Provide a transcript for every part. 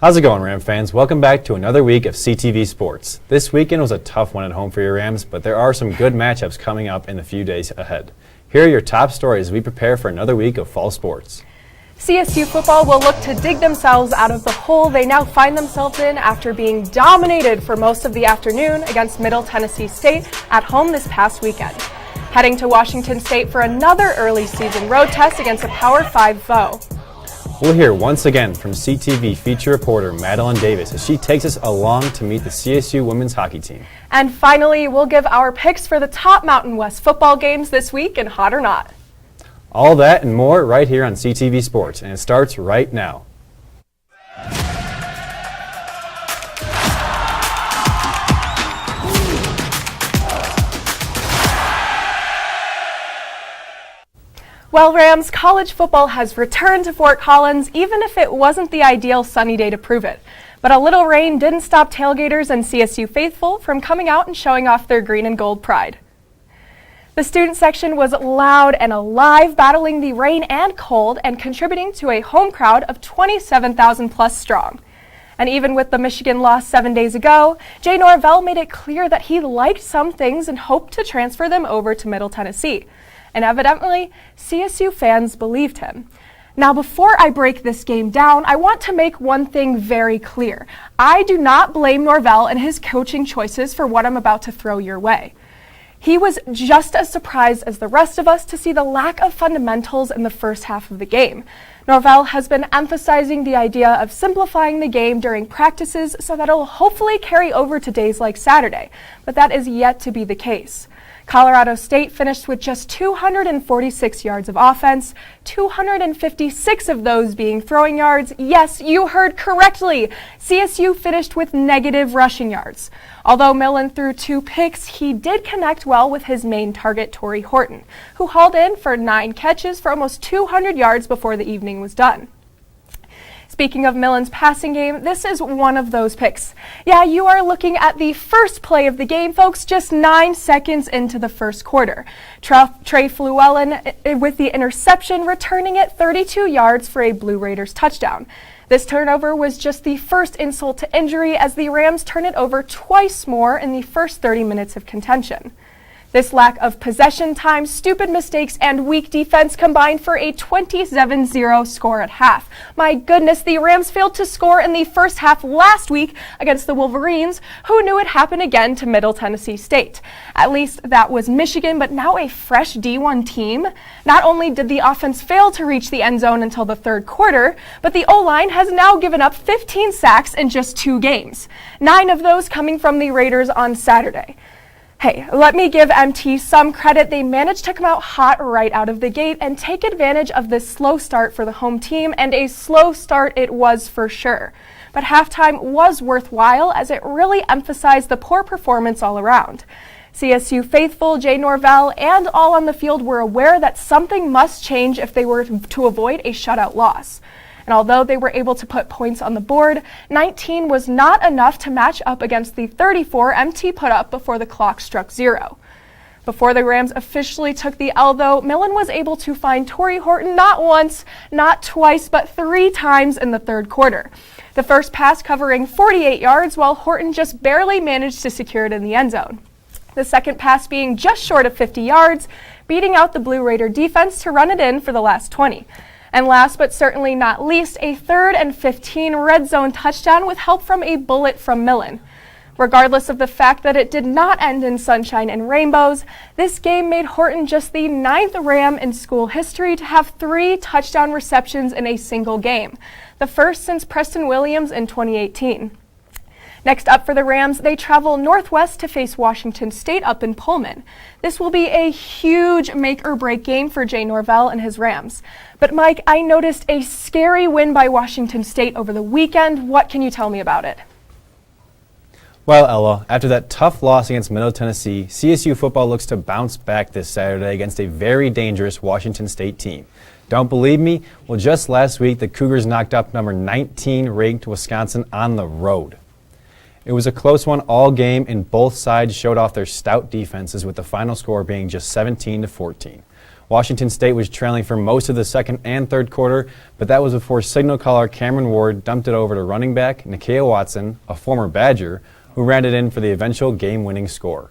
How's it going, Ram fans? Welcome back to another week of CTV Sports. This weekend was a tough one at home for your Rams, but there are some good matchups coming up in the few days ahead. Here are your top stories as we prepare for another week of fall sports. CSU Football will look to dig themselves out of the hole they now find themselves in after being dominated for most of the afternoon against Middle Tennessee State at home this past weekend. Heading to Washington State for another early season road test against a Power 5 foe. We'll hear once again from CTV feature reporter Madeline Davis as she takes us along to meet the CSU women's hockey team. And finally, we'll give our picks for the top Mountain West football games this week in Hot or Not. All that and more right here on CTV Sports, and it starts right now. Well, Rams, college football has returned to Fort Collins, even if it wasn't the ideal sunny day to prove it. But a little rain didn't stop tailgaters and CSU faithful from coming out and showing off their green and gold pride. The student section was loud and alive, battling the rain and cold and contributing to a home crowd of 27,000 plus strong. And even with the Michigan loss 7 days ago, Jay Norvell made it clear that he liked some things and hoped to transfer them over to Middle Tennessee. And evidently, CSU fans believed him. Now, before I break this game down, I want to make one thing very clear. I do not blame Norvell and his coaching choices for what I'm about to throw your way. He was just as surprised as the rest of us to see the lack of fundamentals in the first half of the game. Norvell has been emphasizing the idea of simplifying the game during practices so that it'll hopefully carry over to days like Saturday, but that is yet to be the case. Colorado State finished with just 246 yards of offense, 256 of those being throwing yards. Yes, you heard correctly. CSU finished with negative rushing yards. Although Millen threw 2 picks, he did connect well with his main target, Torrey Horton, who hauled in for 9 catches for almost 200 yards before the evening was done. Speaking of Millen's passing game, this is one of those picks. Yeah, you are looking at the first play of the game, folks, just 9 seconds into the first quarter. Trey Fluellen with the interception, returning it 32 yards for a Blue Raiders touchdown. This turnover was just the first insult to injury as the Rams turn it over twice more in the first 30 minutes of contention. This lack of possession time, stupid mistakes, and weak defense combined for a 27-0 score at half. My goodness, the Rams failed to score in the first half last week against the Wolverines. Who knew it happened again to Middle Tennessee State? At least that was Michigan, but now a fresh D1 team. Not only did the offense fail to reach the end zone until the third quarter, but the O-line has now given up 15 sacks in just 2 games. 9 of those coming from the Raiders on Saturday. Hey, let me give MT some credit. They managed to come out hot right out of the gate and take advantage of this slow start for the home team, and a slow start it was for sure. But halftime was worthwhile as it really emphasized the poor performance all around. CSU faithful, Jay Norvell, and all on the field were aware that something must change if they were to avoid a shutout loss. And although they were able to put points on the board, 19 was not enough to match up against the 34 MT put up before the clock struck 0. Before the Rams officially took the L, though, Millen was able to find Torrey Horton not once, not twice, but 3 times in the third quarter. The first pass covering 48 yards, while Horton just barely managed to secure it in the end zone. The second pass being just short of 50 yards, beating out the Blue Raider defense to run it in for the last 20. And last but certainly not least, a 3rd and 15 red zone touchdown with help from a bullet from Millen. Regardless of the fact that it did not end in sunshine and rainbows, this game made Horton just the 9th Ram in school history to have 3 touchdown receptions in a single game, the first since Preston Williams in 2018. Next up for the Rams, they travel northwest to face Washington State up in Pullman. This will be a huge make-or-break game for Jay Norvell and his Rams. But Mike, I noticed a scary win by Washington State over the weekend. What can you tell me about it? Well, Ella, after that tough loss against Middle Tennessee, CSU football looks to bounce back this Saturday against a very dangerous Washington State team. Don't believe me? Well, just last week, the Cougars knocked up number 19 ranked Wisconsin on the road. It was a close one all game, and both sides showed off their stout defenses with the final score being just 17-14. Washington State was trailing for most of the second and third quarter, but that was before signal caller Cameron Ward dumped it over to running back Nakia Watson, a former Badger, who ran it in for the eventual game-winning score.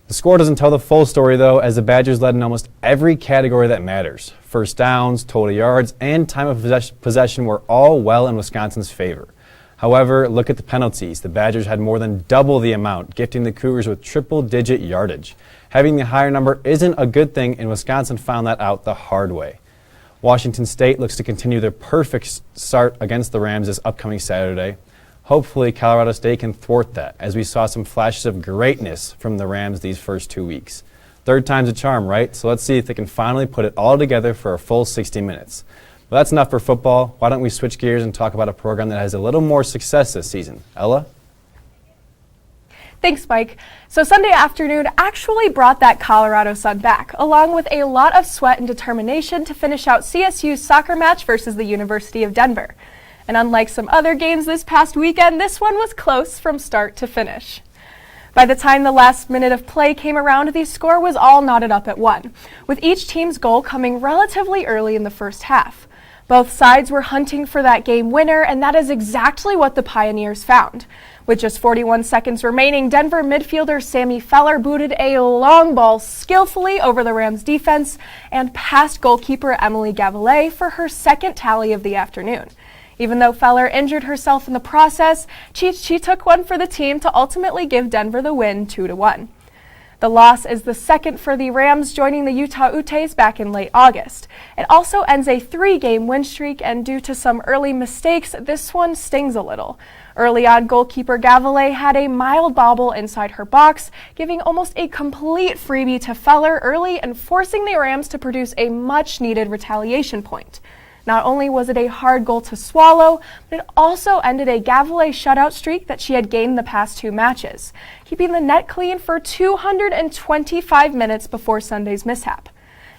The score doesn't tell the full story, though, as the Badgers led in almost every category that matters. First downs, total yards, and time of possession were all well in Wisconsin's favor. However, look at the penalties. The Badgers had more than double the amount, gifting the Cougars with triple-digit yardage. Having the higher number isn't a good thing, and Wisconsin found that out the hard way. Washington State looks to continue their perfect start against the Rams this upcoming Saturday. Hopefully, Colorado State can thwart that, as we saw some flashes of greatness from the Rams these first 2 weeks. Third time's a charm, right? So let's see if they can finally put it all together for a full 60 minutes. Well, that's enough for football. Why don't we switch gears and talk about a program that has a little more success this season? Ella? Thanks, Mike. So Sunday afternoon actually brought that Colorado sun back, along with a lot of sweat and determination to finish out CSU's soccer match versus the University of Denver. And unlike some other games this past weekend, this one was close from start to finish. By the time the last minute of play came around, the score was all knotted up at 1, with each team's goal coming relatively early in the first half. Both sides were hunting for that game winner, and that is exactly what the Pioneers found. With just 41 seconds remaining, Denver midfielder Sammy Feller booted a long ball skillfully over the Rams' defense and past goalkeeper Emily Gavillet for her second tally of the afternoon. Even though Feller injured herself in the process, she took one for the team to ultimately give Denver the win 2-1. The loss is the second for the Rams, joining the Utah Utes back in late August. It also ends a 3-game win streak, and due to some early mistakes, this one stings a little. Early on, goalkeeper Gavillet had a mild bobble inside her box, giving almost a complete freebie to Feller early and forcing the Rams to produce a much-needed retaliation point. Not only was it a hard goal to swallow, but it also ended a Gavillet shutout streak that she had gained the past 2 matches, keeping the net clean for 225 minutes before Sunday's mishap.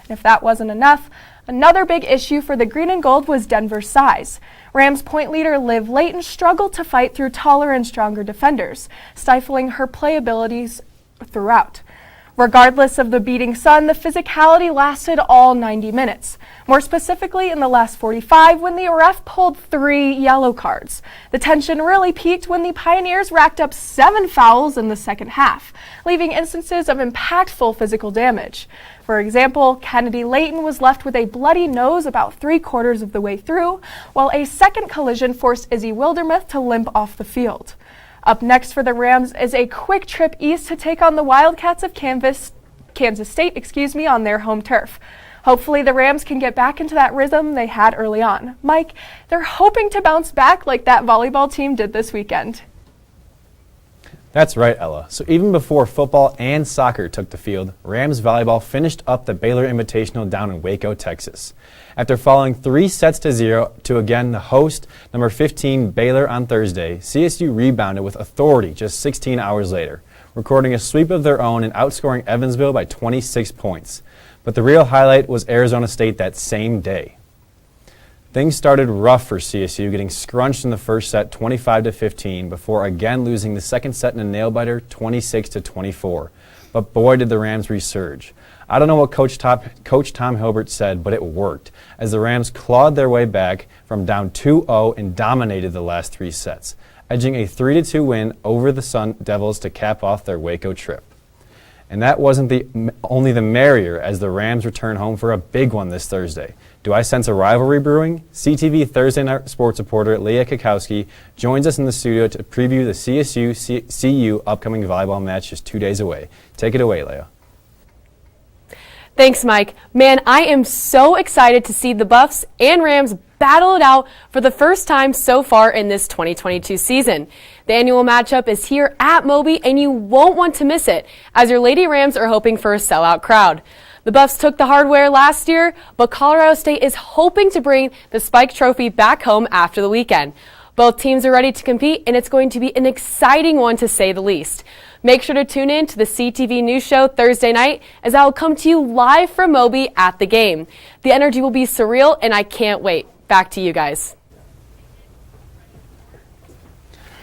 And if that wasn't enough, another big issue for the green and gold was Denver's size. Rams point leader Liv Layton struggled to fight through taller and stronger defenders, stifling her playabilities throughout. Regardless of the beating sun, the physicality lasted all 90 minutes. More specifically, in the last 45, when the ref pulled 3 yellow cards. The tension really peaked when the Pioneers racked up 7 fouls in the second half, leaving instances of impactful physical damage. For example, Kennedy Layton was left with a bloody nose about 3/4 of the way through, while a second collision forced Izzy Wildermuth to limp off the field. Up next for the Rams is a quick trip east to take on the Wildcats of Kansas State, on their home turf. Hopefully the Rams can get back into that rhythm they had early on. Mike, they're hoping to bounce back like that volleyball team did this weekend. That's right, Ella. So even before football and soccer took the field, Rams volleyball finished up the Baylor Invitational down in Waco, Texas. After falling 3-0 to again the host, number 15 Baylor on Thursday, CSU rebounded with authority just 16 hours later, recording a sweep of their own and outscoring Evansville by 26 points. But the real highlight was Arizona State that same day. Things started rough for CSU, getting scrunched in the first set 25-15 before again losing the second set in a nail-biter 26-24. But boy did the Rams resurge. I don't know what Coach Tom Hilbert said, but it worked, as the Rams clawed their way back from down 2-0 and dominated the last 3 sets, edging a 3-2 win over the Sun Devils to cap off their Waco trip. And that wasn't only the merrier, as the Rams return home for a big one this Thursday. Do I sense a rivalry brewing? CTV Thursday Night Sports reporter Leah Cackowski joins us in the studio to preview the CSU-CU upcoming volleyball match just 2 days away. Take it away, Leah. Thanks, Mike. Man, I am so excited to see the Buffs and Rams battle it out for the first time so far in this 2022 season. The annual matchup is here at Moby, and you won't want to miss it, as your Lady Rams are hoping for a sellout crowd. The Buffs took the hardware last year, but Colorado State is hoping to bring the Spike Trophy back home after the weekend. Both teams are ready to compete, and it's going to be an exciting one to say the least. Make sure to tune in to the CTV News Show Thursday night, as I will come to you live from Moby at the game. The energy will be surreal, and I can't wait. Back to you guys.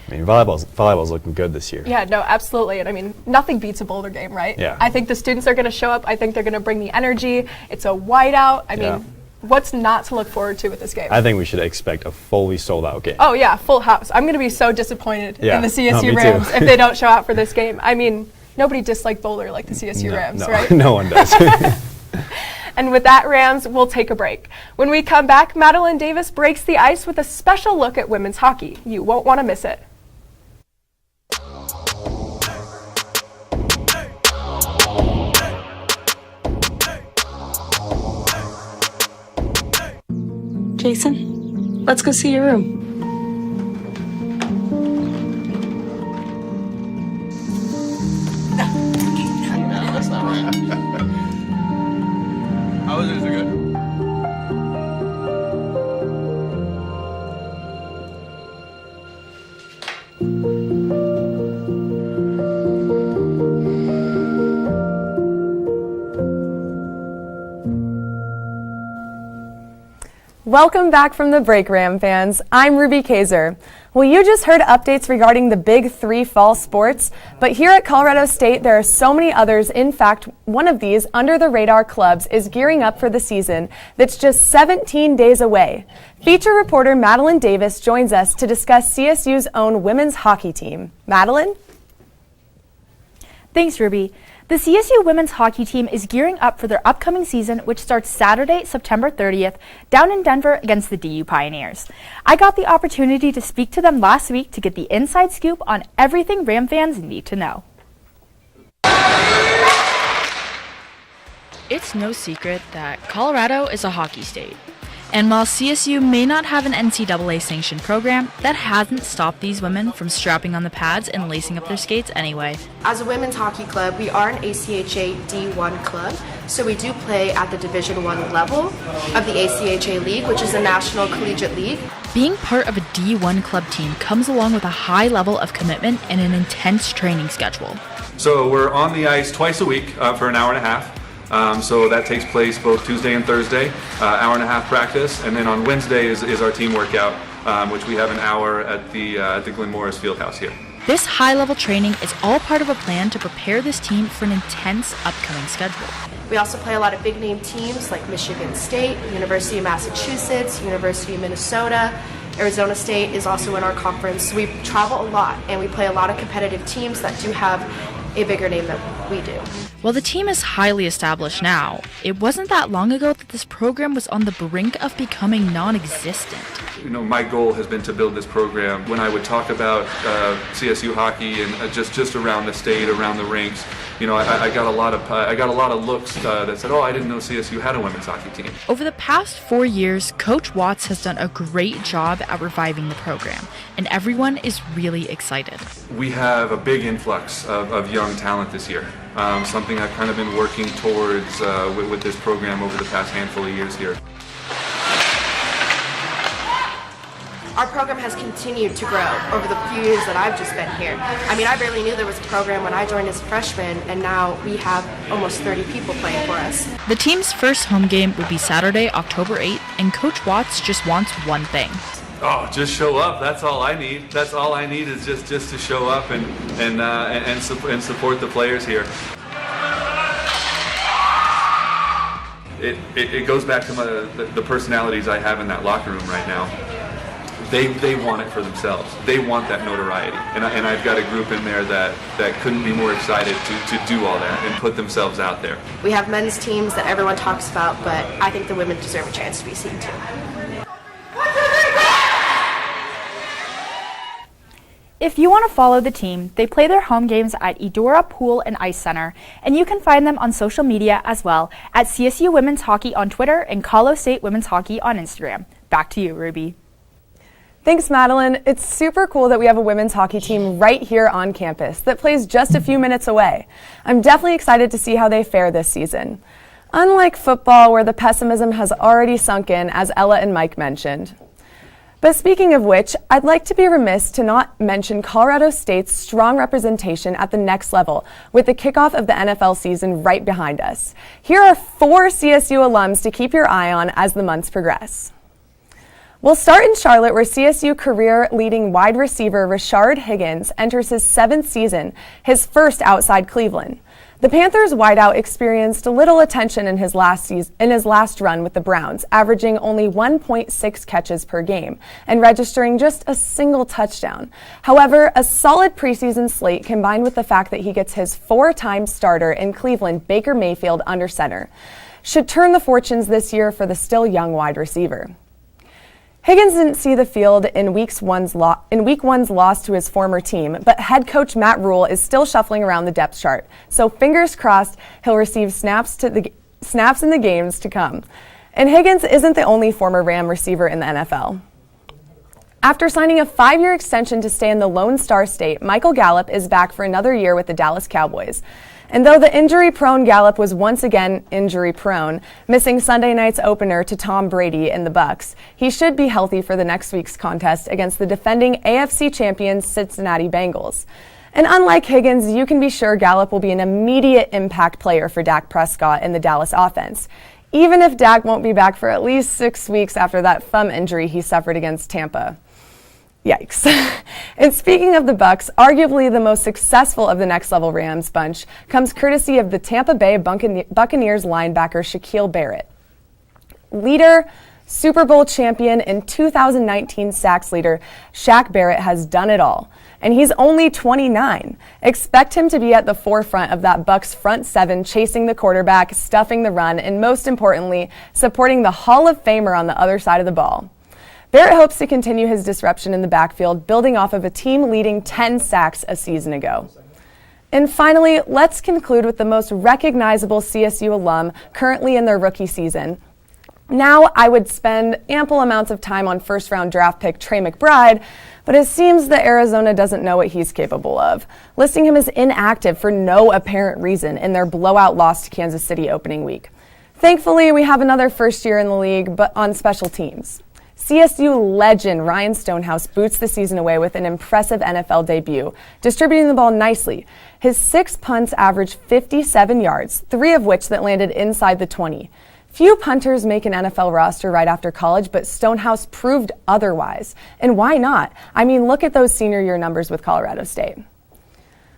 I mean, volleyball's looking good this year. Yeah, no, absolutely. And I mean, nothing beats a Boulder game, right? Yeah. I think the students are going to show up. I think they're going to bring the energy. It's a whiteout. I mean, what's not to look forward to with this game? I think we should expect a fully sold-out game. Oh, yeah, full house. I'm going to be so disappointed in the CSU me Rams too. if they don't show out for this game. I mean, nobody disliked Boulder like the CSU Rams, right? No one does. And with that, Rams, we'll take a break. When we come back, Madeline Davis breaks the ice with a special look at women's hockey. You won't want to miss it. Jason, let's go see your room. No, that's not right. How is it good? Welcome back from the break, Ram fans. I'm Ruby Kayser. Well, you just heard updates regarding the big 3 fall sports, but here at Colorado State, there are so many others. In fact, one of these under-the-radar clubs is gearing up for the season that's just 17 days away. Feature reporter Madeline Davis joins us to discuss CSU's own women's hockey team. Madeline? Thanks, Ruby. The CSU women's hockey team is gearing up for their upcoming season, which starts Saturday, September 30th, down in Denver against the DU Pioneers. I got the opportunity to speak to them last week to get the inside scoop on everything Ram fans need to know. It's no secret that Colorado is a hockey state. And while CSU may not have an NCAA sanctioned program, that hasn't stopped these women from strapping on the pads and lacing up their skates anyway. As a women's hockey club, we are an ACHA D1 club, so we do play at the Division I level of the ACHA League, which is a national collegiate league. Being part of a D1 club team comes along with a high level of commitment and an intense training schedule. So we're on the ice twice a week for an hour and a half. So that takes place both Tuesday and Thursday, hour and a half practice, and then on Wednesday is our team workout, which we have an hour at the Glen Morris Fieldhouse here. This high-level training is all part of a plan to prepare this team for an intense upcoming schedule. We also play a lot of big-name teams like Michigan State, University of Massachusetts, University of Minnesota. Arizona State is also in our conference. We travel a lot, and we play a lot of competitive teams that do have a bigger name than we do. While the team is highly established now, it wasn't that long ago that this program was on the brink of becoming non-existent. You know, my goal has been to build this program. When I would talk about CSU hockey and just around the state, around the rinks, you know, I got a lot of looks that said, "Oh, I didn't know CSU had a women's hockey team." Over the past 4 years, Coach Watts has done a great job at reviving the program, and everyone is really excited. We have a big influx of young talent this year. Something I've kind of been working towards with this program over the past handful of years here. Our program has continued to grow over the few years that I've just been here. I mean, I barely knew there was a program when I joined as a freshman, and now we have almost 30 people playing for us. The team's first home game will be Saturday, October 8th, and Coach Watts just wants one thing. Oh, just show up. That's all I need. That's all I need is just to show up and support the players here. It goes back to the personalities I have in that locker room right now. They want it for themselves. They want that notoriety, and I've got a group in there that couldn't be more excited to do all that and put themselves out there. We have men's teams that everyone talks about, but I think the women deserve a chance to be seen too. If you want to follow the team, they play their home games at Eudora Pool and Ice Center, and you can find them on social media as well at CSU Women's Hockey on Twitter and Colorado State Women's Hockey on Instagram. Back to you, Ruby. Thanks, Madeline. It's super cool that we have a women's hockey team right here on campus that plays just a few minutes away. I'm definitely excited to see how they fare this season. Unlike football, where the pessimism has already sunk in, as Ella and Mike mentioned. But speaking of which, I'd like to be remiss to not mention Colorado State's strong representation at the next level with the kickoff of the NFL season right behind us. Here are 4 CSU alums to keep your eye on as the months progress. We'll start in Charlotte, where CSU career-leading wide receiver Rashard Higgins enters his 7th season, his first outside Cleveland. The Panthers wideout experienced little attention in his last run with the Browns, averaging only 1.6 catches per game and registering just a single touchdown. However, a solid preseason slate combined with the fact that he gets his 4-time starter in Cleveland, Baker Mayfield, under center, should turn the fortunes this year for the still young wide receiver. Higgins didn't see the field in week one's loss to his former team, but head coach Matt Rule is still shuffling around the depth chart. So fingers crossed he'll receive snaps in the games to come. And Higgins isn't the only former Ram receiver in the NFL. After signing a 5-year extension to stay in the Lone Star State, Michael Gallup is back for another year with the Dallas Cowboys. And though the injury-prone Gallup was once again injury-prone, missing Sunday night's opener to Tom Brady and the Bucs, he should be healthy for the next week's contest against the defending AFC champions Cincinnati Bengals. And unlike Higgins, you can be sure Gallup will be an immediate impact player for Dak Prescott in the Dallas offense, even if Dak won't be back for at least 6 weeks after that thumb injury he suffered against Tampa. Yikes. And speaking of the Bucs, arguably the most successful of the Next Level Rams bunch comes courtesy of the Tampa Bay Buccaneers linebacker Shaquille Barrett. Leader, Super Bowl champion, and 2019 sacks leader, Shaq Barrett has done it all. And he's only 29. Expect him to be at the forefront of that Bucs front seven, chasing the quarterback, stuffing the run, and most importantly, supporting the Hall of Famer on the other side of the ball. Barrett hopes to continue his disruption in the backfield, building off of a team-leading 10 sacks a season ago. And finally, let's conclude with the most recognizable CSU alum currently in their rookie season. Now, I would spend ample amounts of time on first-round draft pick Trey McBride, but it seems that Arizona doesn't know what he's capable of, listing him as inactive for no apparent reason in their blowout loss to Kansas City opening week. Thankfully, we have another first year in the league, but on special teams. CSU legend Ryan Stonehouse boots the season away with an impressive NFL debut, distributing the ball nicely. His 6 punts averaged 57 yards, 3 of which that landed inside the 20. Few punters make an NFL roster right after college, but Stonehouse proved otherwise. And why not? I mean, look at those senior year numbers with Colorado State.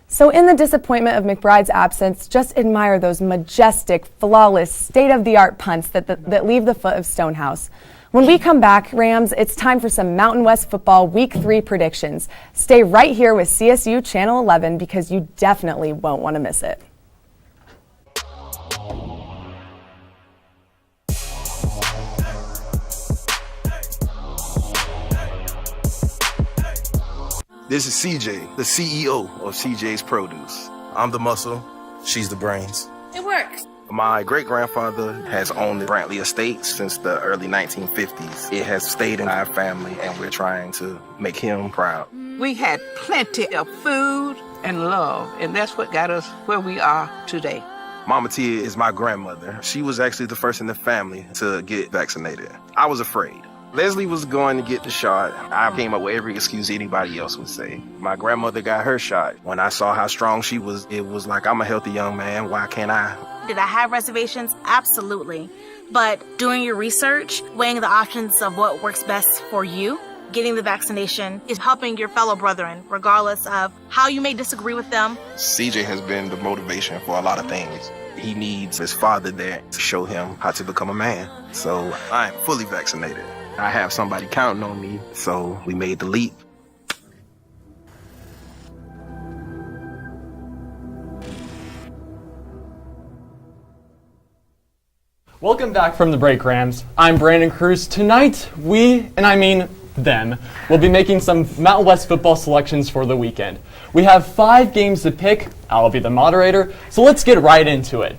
So in the disappointment of McBride's absence, just admire those majestic, flawless, state-of-the-art punts that leave the foot of Stonehouse. When we come back, Rams, it's time for some Mountain West football Week 3 predictions. Stay right here with CSU Channel 11 because you definitely won't want to miss it. This is CJ, the CEO of CJ's Produce. I'm the muscle, she's the brains. It works. My great-grandfather has owned the Brantley Estate since the early 1950s. It has stayed in our family, and we're trying to make him proud. We had plenty of food and love, and that's what got us where we are today. Mama Tia is my grandmother. She was actually the first in the family to get vaccinated. I was afraid. Leslie was going to get the shot. I came up with every excuse anybody else would say. My grandmother got her shot. When I saw how strong she was, it was like, I'm a healthy young man. Why can't I? Did I have reservations? Absolutely. But doing your research, weighing the options of what works best for you, getting the vaccination is helping your fellow brethren, regardless of how you may disagree with them. CJ has been the motivation for a lot of things. He needs his father there to show him how to become a man. So I am fully vaccinated. I have somebody counting on me, so we made the leap. Welcome back from the break, Rams. I'm Brandon Cruz. Tonight, we, and I mean them, will be making some Mountain West football selections for the weekend. We have 5 games to pick. I'll be the moderator, so let's get right into it.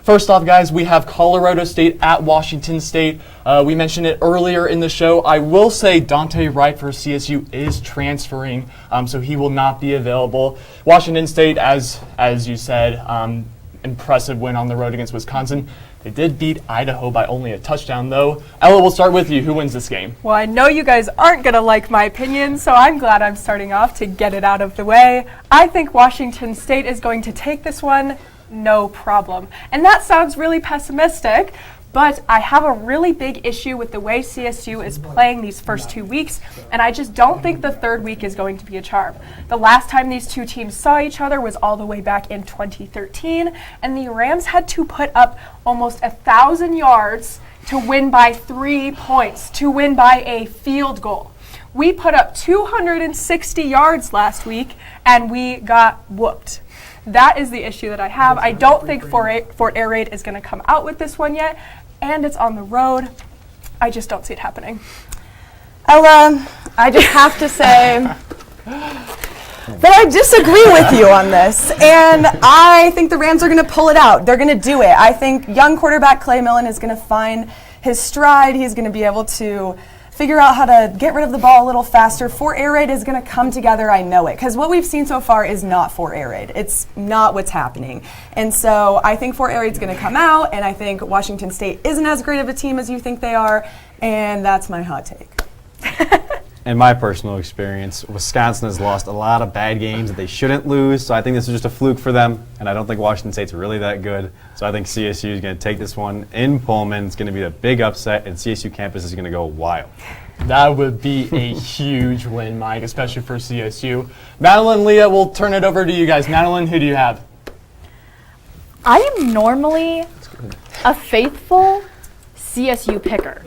First off, guys, we have Colorado State at Washington State. We mentioned it earlier in the show. I will say Dante Wright for CSU is transferring, so he will not be available. Washington State, as you said, impressive win on the road against Wisconsin. They did beat Idaho by only a touchdown, though. Ella, we'll start with you. Who wins this game? Well, I know you guys aren't going to like my opinion, so I'm glad I'm starting off to get it out of the way. I think Washington State is going to take this one. No problem. And that sounds really pessimistic, But I have a really big issue with the way CSU is playing these first 2 weeks, and I just don't think the third week is going to be a charm. The last time these two teams saw each other was all the way back in 2013, and the Rams had to put up almost 1,000 yards to win by 3 points, to win by a field goal. We put up 260 yards last week, and we got whooped. That is the issue that I have. I don't think Fort Air Raid is going to come out with this one yet, and it's on the road. I just don't see it happening. Ella, I just have to say that I disagree with you on this, and I think the Rams are going to pull it out. They're going to do it. I think young quarterback Clay Millen is going to find his stride. He's going to be able to figure out how to get rid of the ball a little faster. Fort Air Raid is going to come together, I know it, because what we've seen so far is not Fort Air Raid. It's not what's happening. And so I think Fort Air Raid is going to come out, and I think Washington State isn't as great of a team as you think they are, and that's my hot take. In my personal experience, Wisconsin has lost a lot of bad games that they shouldn't lose, so I think this is just a fluke for them, and I don't think Washington State's really that good. So I think CSU is going to take this one in Pullman. It's going to be a big upset, and CSU campus is going to go wild. That would be a huge win, Mike, especially for CSU. Madeline, Leah, we'll turn it over to you guys. Madeline, who do you have? I am normally a faithful CSU picker,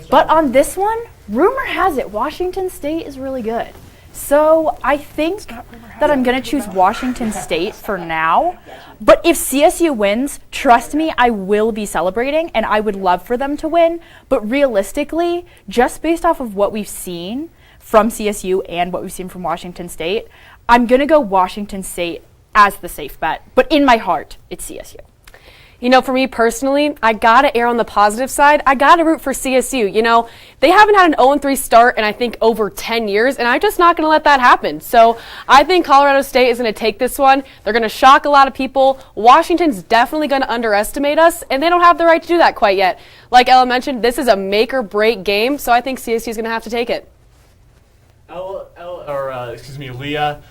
but on this one, rumor has it Washington State is really good. So I think that I'm going to choose Washington State for now. But if CSU wins, trust me, I will be celebrating, and I would love for them to win. But realistically, just based off of what we've seen from CSU and what we've seen from Washington State, I'm going to go Washington State as the safe bet. But in my heart, it's CSU. You know, for me personally, I got to err on the positive side. I got to root for CSU. You know, they haven't had an 0-3 start in, I think, over 10 years, and I'm just not going to let that happen. So I think Colorado State is going to take this one. They're going to shock a lot of people. Washington's definitely going to underestimate us, and they don't have the right to do that quite yet. Like Ella mentioned, this is a make-or-break game, so I think CSU is going to have to take it. Leah.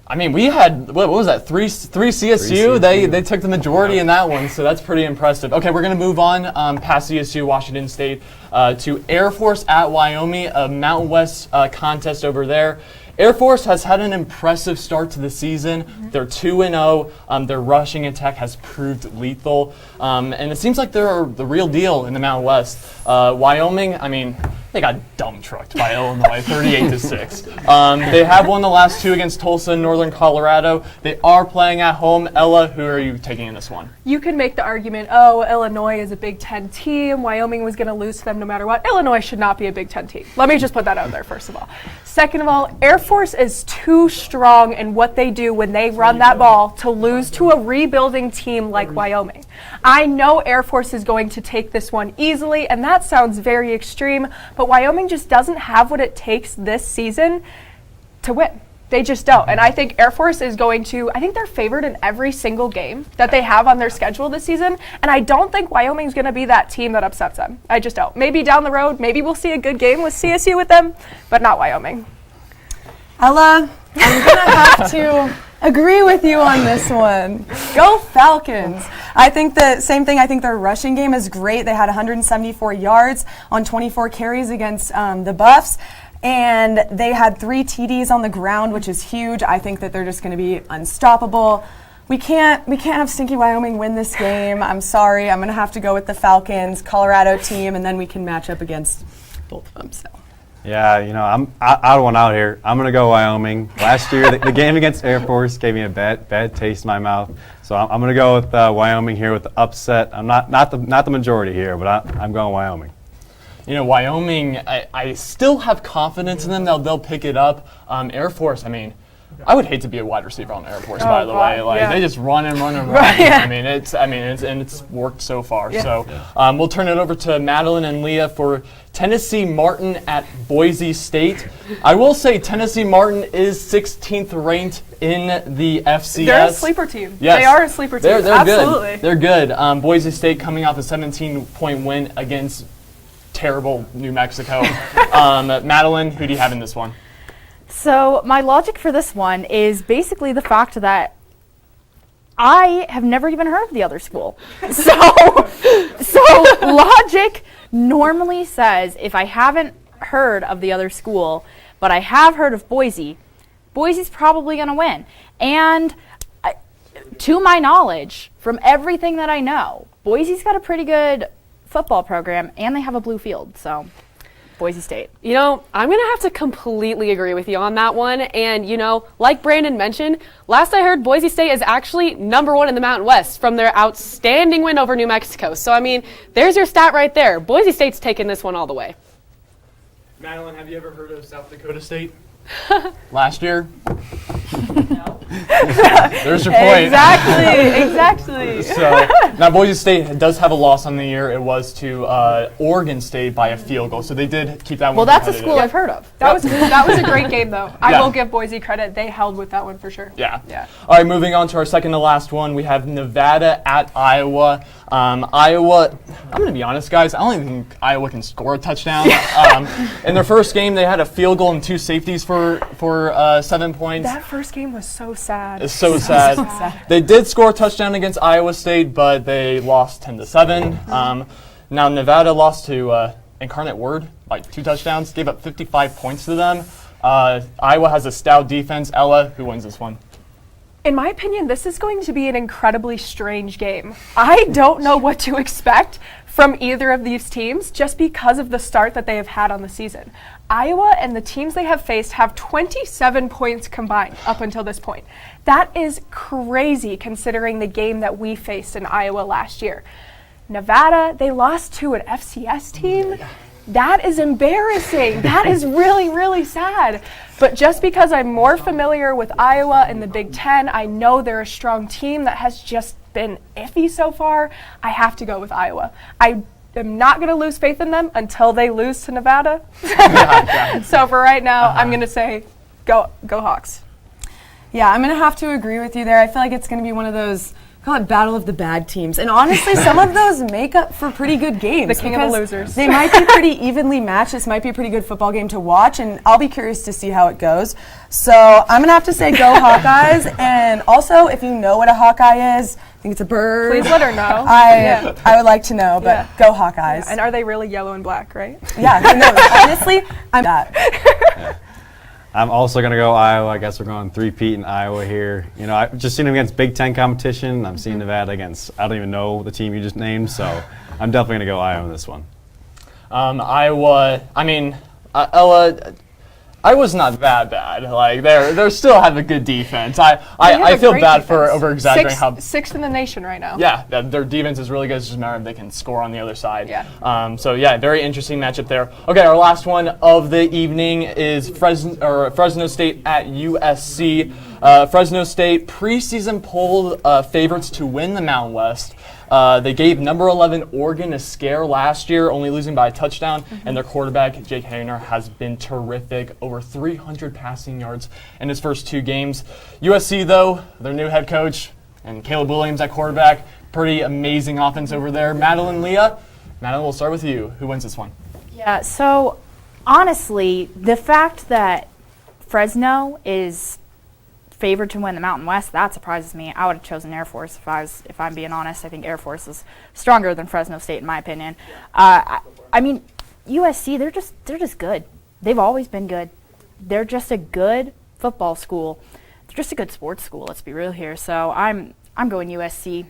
I mean, we had, what was that, three CSU? They took the majority in that one, so that's pretty impressive. Okay, we're going to move on past CSU, Washington State, to Air Force at Wyoming, a Mountain West contest over there. Air Force has had an impressive start to the season. They're 2-0. Their rushing attack has proved lethal. And it seems like they're the real deal in the Mountain West. Wyoming, I mean, they got dump trucked by Illinois, 38-6. They have won the last two against Tulsa and Northern Colorado. They are playing at home. Ella, who are you taking in this one? You can make the argument, oh, Illinois is a Big Ten team. Wyoming was going to lose to them no matter what. Illinois should not be a Big Ten team. Let me just put that out there, first of all. Second of all, Air Force is too strong in what they do when they run that ball to lose to a rebuilding team like Wyoming. I know Air Force is going to take this one easily, and that sounds very extreme, but Wyoming just doesn't have what it takes this season to win. They just don't. And I think Air Force is going to, I think they're favored in every single game that they have on their schedule this season. And I don't think Wyoming's going to be that team that upsets them. I just don't. Maybe down the road, maybe we'll see a good game with CSU with them, but not Wyoming. Ella, I'm going to have to agree with you on this one. Go Falcons. I think the same thing. I think their rushing game is great. They had 174 yards on 24 carries against the Buffs. And they had 3 TDs on the ground, which is huge. I think that they're just going to be unstoppable. We can't have stinky Wyoming win this game. I'm sorry. I'm going to have to go with the Falcons, Colorado team, and then we can match up against both of them. So. Yeah, you know, I'm odd one out here. I'm going to go Wyoming. Last year, the game against Air Force gave me a bad taste in my mouth. So I'm going to go with Wyoming here with the upset. I'm not the majority here, but I'm going Wyoming. You know, Wyoming, I still have confidence in them. They'll pick it up. Air Force, I mean, I would hate to be a wide receiver on Air Force, by the way. Like they just run and run and run. Right, yeah. It's worked so far. Yeah. So we'll turn it over to Madeline and Leah for Tennessee Martin at Boise State. I will say Tennessee Martin is 16th ranked in the FCS. They're a sleeper team. Yes. They are a sleeper team. They're Absolutely. Good. They're good. Boise State coming off a 17-point win against terrible New Mexico. Madeline, who do you have in this one? So my logic for this one is basically the fact that I have never even heard of the other school. So logic normally says if I haven't heard of the other school, but I have heard of Boise, Boise's probably going to win. And to my knowledge, from everything that I know, Boise's got a pretty good football program, and they have a blue field, so Boise State. You know, I'm going to have to completely agree with you on that one. And, you know, like Brandon mentioned, last I heard, Boise State is actually #1 in the Mountain West from their outstanding win over New Mexico. So, I mean, there's your stat right there. Boise State's taking this one all the way. Madeline, have you ever heard of South Dakota State? Last year? No. There's your point. Exactly. So now Boise State does have a loss on the year. It was to Oregon State by a field goal. So they did keep that one. Well, that's a school I've heard of. That was a great game, though. I Yeah. will give Boise credit. They held with that one for sure. Yeah. Yeah. All right, moving on to our second to last one. We have Nevada at Iowa. Iowa, I'm going to be honest, guys. I don't even think Iowa can score a touchdown. In their first game, they had a field goal and 2 safeties for 7 points. That first game was so sad. It's so sad. They did score a touchdown against Iowa State, but they lost 10-7. Now Nevada lost to Incarnate Word by 2 touchdowns, gave up 55 points to them. Iowa has a stout defense. Ella, who wins this one? In my opinion, this is going to be an incredibly strange game. I don't know what to expect from either of these teams just because of the start that they have had on the season. Iowa and the teams they have faced have 27 points combined up until this point. That is crazy considering the game that we faced in Iowa last year. Nevada, they lost to an FCS team. That is embarrassing. That is really, really sad. But just because I'm more familiar with Iowa and the Big Ten, I know they're a strong team that has just been iffy so far. I have to go with Iowa. I am not going to lose faith in them until they lose to Nevada. So for right now, I'm going to say go Hawks. Yeah, I'm going to have to agree with you there. I feel like it's going to be one of those, call it battle of the bad teams. And honestly, some of those make up for pretty good games. The king of the losers. They might be pretty evenly matched. This might be a pretty good football game to watch, and I'll be curious to see how it goes. So I'm going to have to say go Hawkeyes. And also, if you know what a Hawkeye is, I think it's a bird. Please let her know. I would like to know, but go Hawkeyes. And are they really yellow and black, right? Yeah, who knows? Honestly, I'm that. I'm also going to go Iowa. I guess we're going 3-peat in Iowa here. You know, I've just seen them against Big Ten competition. I'm seeing Nevada against, I don't even know the team you just named, so I'm definitely going to go Iowa in this one. Iowa, I mean, Ella, Iowa's not that bad. Like, they still have a good defense. I feel bad for over-exaggerating how... Sixth in the nation right now. Yeah, their defense is really good. It's just a matter of they can score on the other side. Yeah. So, yeah, very interesting matchup there. Okay, our last one of the evening is Fresno State at USC. Fresno State preseason polled favorites to win the Mountain West. They gave number 11 Oregon a scare last year, only losing by a touchdown, and their quarterback, Jake Haener, has been terrific, over 300 passing yards in his first 2 games. USC, though, their new head coach, and Caleb Williams at quarterback, pretty amazing offense over there. Madeline, Leah, we'll start with you. Who wins this one? Yeah, so honestly, the fact that Fresno is favored to win the Mountain West, that surprises me. I would have chosen Air Force if I'm being honest. I think Air Force is stronger than Fresno State in my opinion. I mean, USC, they're just good. They've always been good. They're just a good football school. They're just a good sports school, let's be real here. So I'm going USC.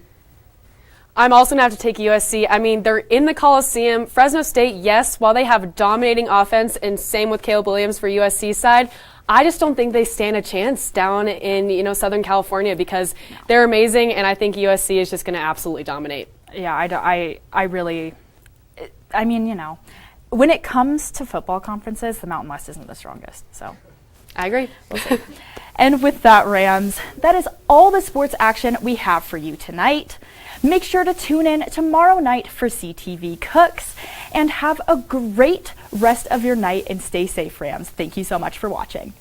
I'm also going to have to take USC. I mean, they're in the Coliseum. Fresno State, yes, while they have dominating offense, and same with Caleb Williams for USC's side, I just don't think they stand a chance down in Southern California because they're amazing, and I think USC is just going to absolutely dominate. Yeah, I really, I mean, when it comes to football conferences, the Mountain West isn't the strongest. So, I agree. We'll see. And with that, Rams, that is all the sports action we have for you tonight. Make sure to tune in tomorrow night for CTV Cooks, and have a great rest of your night and stay safe, Rams. Thank you so much for watching.